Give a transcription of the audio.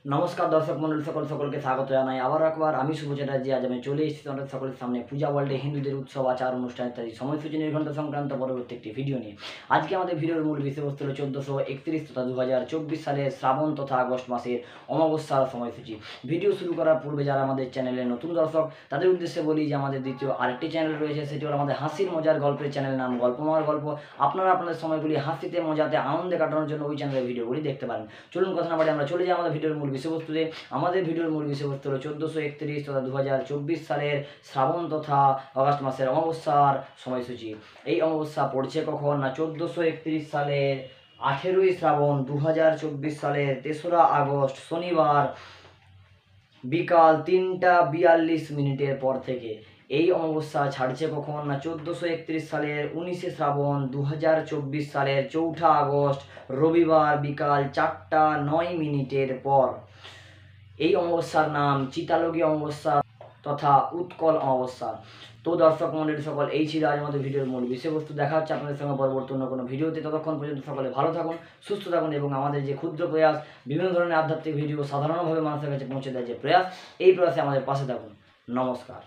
নমস্কার দর্শক মন্ডলী সকলকে স্বাগত জানাই আবার একবার। আমি শুভ চ্যাটার্জি। আজ আমি চলে এসেছি তোমাদের সকলের সামনে পূজা ওয়ার্ল্ডে হিন্দুদের উৎসব, আচার, অনুষ্ঠান ইত্যাদি সময়সূচি নির্ঘণ্ট সংক্রান্ত পরবর্তী একটি ভিডিও নিয়ে। আজকে আমাদের ভিডিওর মূল বিষয়বস্তু হল 1431 তথা 2024 সালের শ্রাবণ তথা আগস্ট মাসের অমাবস্যার সময়সূচি। ভিডিও শুরু করার পূর্বে যারা আমাদের চ্যানেলে নতুন দর্শক তাদের উদ্দেশ্যে বলি যে আমাদের দ্বিতীয় আরেকটি চ্যানেল রয়েছে, সেটি হল আমাদের হাসির মজার গল্পের চ্যানেল, নাম গল্পময় গল্প। আপনারা আপনাদের সময়গুলি হাসিতে মজাতে আনন্দে কাটানোর জন্য ওই চ্যানেলের ভিডিওগুলি দেখতে পারেন। চলুন কথা না বাড়ি আমরা চলে যাই আমাদের ভিডিওর মূল বিষয়বস্তুতে। আমাদের ভিডিওর মূল বিষয়বস্তু হল 1431 তথা 2024 সালের শ্রাবণ তথা আগস্ট মাসের অমাবস্যার সময়সূচি। এই অমাবস্যা পড়ছে কখন না 1431 সালের 18ই শ্রাবণ 2024 সালের 3রা আগস্ট শনিবার বিকাল 3টা 42 পর থেকে। এই অমাবস্যা ছাড়ছে কখন না 1431 সালের 19শে শ্রাবণ 2024 সালের 4ঠা আগস্ট রবিবার বিকাল 4টা 9 পর। এই অমাবস্যার নাম চিতালগী অমাবস্যা তথা উৎকল অমাবস্যা। তো দর্শক মন্ডলী সকল, এই ছিল আজ আমাদের ভিডিওর মূল বিষয়বস্তু। দেখা হচ্ছে আপনাদের সঙ্গে পরবর্তী অন্য কোনো ভিডিওতে। ততক্ষণ পর্যন্ত সকলে ভালো থাকুন, সুস্থ থাকুন এবং আমাদের যে ক্ষুদ্র প্রয়াস বিভিন্ন ধরনের আধ্যাত্মিক ভিডিও সাধারণভাবে মানুষের কাছে পৌঁছে দেয় যে প্রয়াস, এই প্রয়াসে আমাদের পাশে থাকুন। নমস্কার।